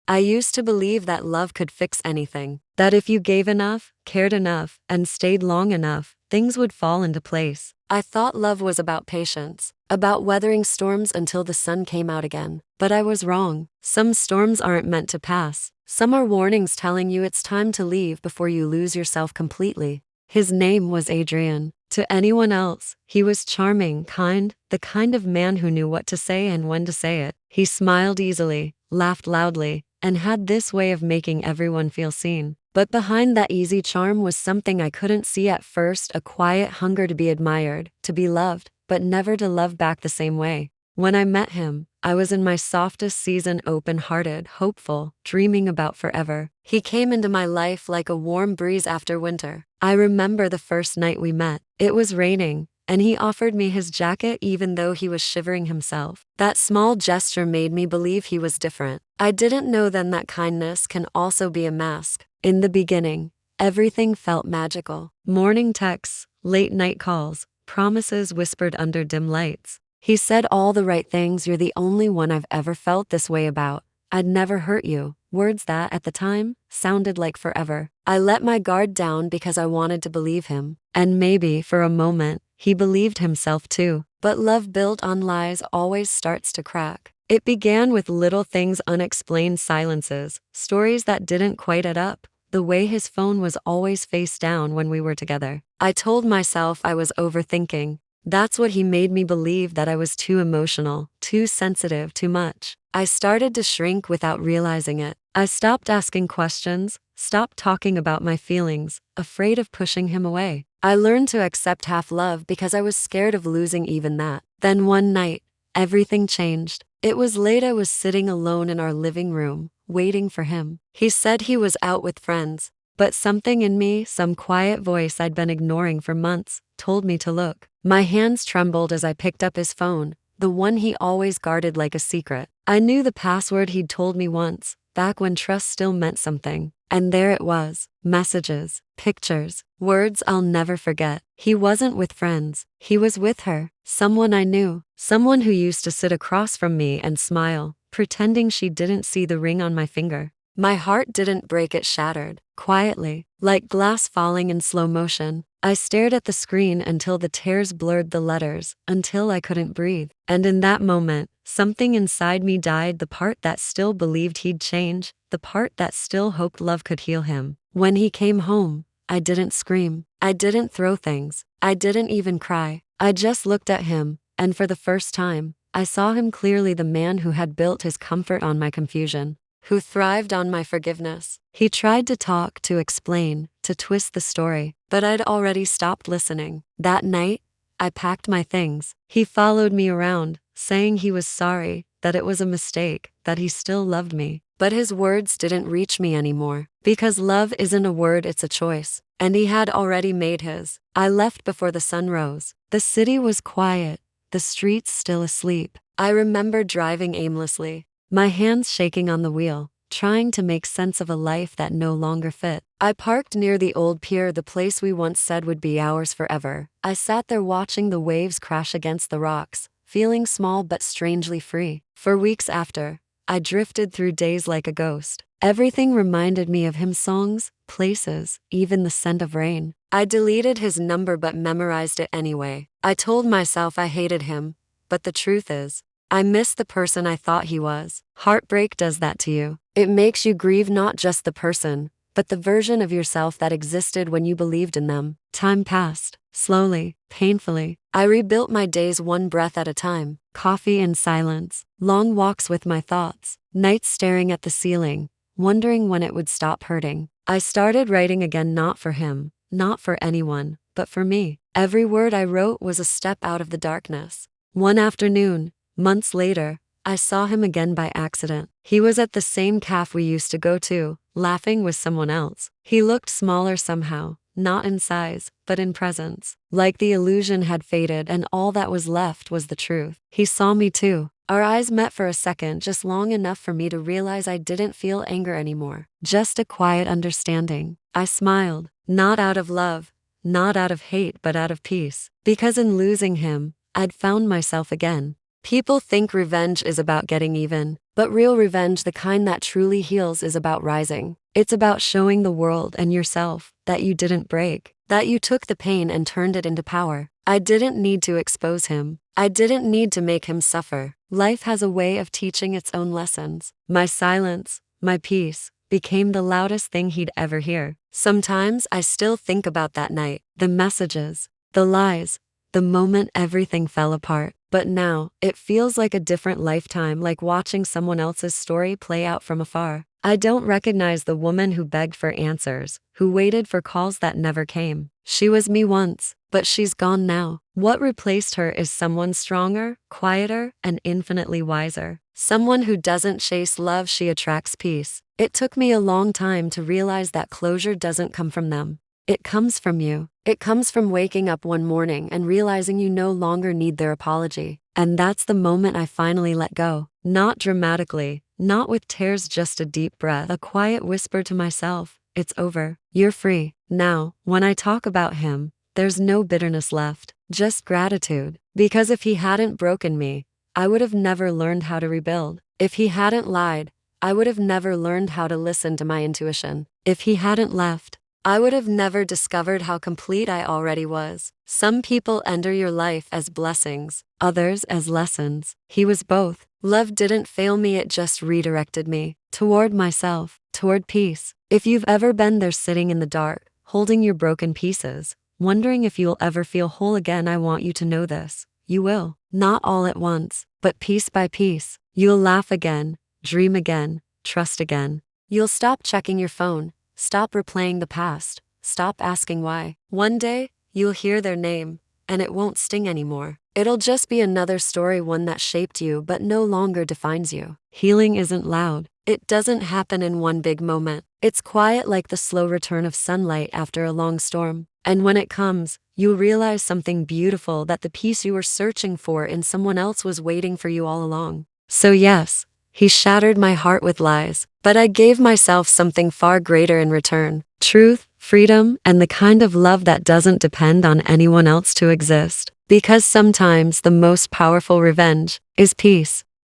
I used to believe that love could fix anything, that if you gave enough, cared enough, and stayed long enough, things would fall into place. I thought love was about patience, about weathering storms until the sun came out again. But I was wrong. Some storms aren't meant to pass. Some are warnings telling you it's time to leave before you lose yourself completely. His name was Adrian. To anyone else, he was charming, kind, the kind of man who knew what to say and when to say it. He smiled easily, laughed loudly, and had this way of making everyone feel seen. But behind that easy charm was something I couldn't see at first, a quiet hunger to be admired, to be loved, but never to love back the same way. When I met him, I was in my softest season, open-hearted, hopeful, dreaming about forever. He came into my life like a warm breeze after winter. I remember the first night we met. It was raining, and he offered me his jacket even though he was shivering himself. That small gesture made me believe he was different. I didn't know then that kindness can also be a mask. In the beginning, everything felt magical. Morning texts, late night calls, promises whispered under dim lights. He said all the right things. You're the only one I've ever felt this way about. I'd never hurt you. Words that, at the time, sounded like forever. I let my guard down because I wanted to believe him. And maybe, for a moment, he believed himself too. But love built on lies always starts to crack. It began with little things, unexplained silences, stories that didn't quite add up. The way his phone was always face down when we were together. I told myself I was overthinking. That's what he made me believe, that I was too emotional, too sensitive, too much. I started to shrink without realizing it. I stopped asking questions, stopped talking about my feelings, afraid of pushing him away. I learned to accept half love because I was scared of losing even that. Then one night, everything changed. It was late. I was sitting alone in our living room, waiting for him. He said he was out with friends, but something in me, some quiet voice I'd been ignoring for months, told me to look. My hands trembled as I picked up his phone, the one he always guarded like a secret. I knew the password he'd told me once, back when trust still meant something. And there it was, messages, pictures, words I'll never forget. He wasn't with friends. He was with her, someone I knew, someone who used to sit across from me and smile, pretending she didn't see the ring on my finger. My heart didn't break, it shattered, quietly, like glass falling in slow motion. I stared at the screen until the tears blurred the letters, until I couldn't breathe. And in that moment, something inside me died, the part that still believed he'd change, the part that still hoped love could heal him. When he came home, I didn't scream. I didn't throw things. I didn't even cry. I just looked at him, and for the first time, I saw him clearly, the man who had built his comfort on my confusion, who thrived on my forgiveness. He tried to talk, to explain, to twist the story, but I'd already stopped listening. That night, I packed my things. He followed me around, saying he was sorry, that it was a mistake, that he still loved me. But his words didn't reach me anymore, because love isn't a word, it's a choice. And he had already made his. I left before the sun rose. The city was quiet, the streets still asleep. I remember driving aimlessly, my hands shaking on the wheel, trying to make sense of a life that no longer fit. I parked near the old pier, the place we once said would be ours forever. I sat there watching the waves crash against the rocks, feeling small but strangely free. For weeks after, I drifted through days like a ghost. Everything reminded me of him, songs, places, even the scent of rain. I deleted his number but memorized it anyway. I told myself I hated him, but the truth is, I missed the person I thought he was. Heartbreak does that to you. It makes you grieve not just the person, but the version of yourself that existed when you believed in them. Time passed, slowly, painfully. I rebuilt my days one breath at a time. Coffee in silence, long walks with my thoughts, nights staring at the ceiling, wondering when it would stop hurting. I started writing again, not for him, not for anyone, but for me. Every word I wrote was a step out of the darkness. One afternoon, months later, I saw him again by accident. He was at the same cafe we used to go to, laughing with someone else. He looked smaller somehow, not in size, but in presence. Like the illusion had faded and all that was left was the truth. He saw me too. Our eyes met for a second, just long enough for me to realize I didn't feel anger anymore, just a quiet understanding. I smiled, not out of love, not out of hate, but out of peace. Because in losing him, I'd found myself again. People think revenge is about getting even, but real revenge, the kind that truly heals, is about rising. It's about showing the world and yourself that you didn't break, that you took the pain and turned it into power. I didn't need to expose him. I didn't need to make him suffer. Life has a way of teaching its own lessons. My silence, my peace, became the loudest thing he'd ever hear. Sometimes I still think about that night, the messages, the lies, the moment everything fell apart. But now, it feels like a different lifetime, like watching someone else's story play out from afar. I don't recognize the woman who begged for answers, who waited for calls that never came. She was me once, but she's gone now. What replaced her is someone stronger, quieter, and infinitely wiser. Someone who doesn't chase love, she attracts peace. It took me a long time to realize that closure doesn't come from them. It comes from you. It comes from waking up one morning and realizing you no longer need their apology. And that's the moment I finally let go. Not dramatically, not with tears, just a deep breath, a quiet whisper to myself. It's over. You're free. Now, when I talk about him, there's no bitterness left, just gratitude. Because if he hadn't broken me, I would have never learned how to rebuild. If he hadn't lied, I would have never learned how to listen to my intuition. If he hadn't left, I would have never discovered how complete I already was. Some people enter your life as blessings, others as lessons. He was both. Love didn't fail me, it just redirected me toward myself, toward peace. If you've ever been there sitting in the dark, holding your broken pieces, wondering if you'll ever feel whole again, I want you to know this. You will. Not all at once, but piece by piece. You'll laugh again, dream again, trust again. You'll stop checking your phone. Stop replaying the past. Stop asking why. One day, you'll hear their name, and it won't sting anymore. It'll just be another story, one that shaped you but no longer defines you. Healing isn't loud. It doesn't happen in one big moment. It's quiet, like the slow return of sunlight after a long storm. And when it comes, you'll realize something beautiful, that the peace you were searching for in someone else was waiting for you all along. So yes, he shattered my heart with lies, but I gave myself something far greater in return. Truth, freedom, and the kind of love that doesn't depend on anyone else to exist. Because sometimes the most powerful revenge is peace.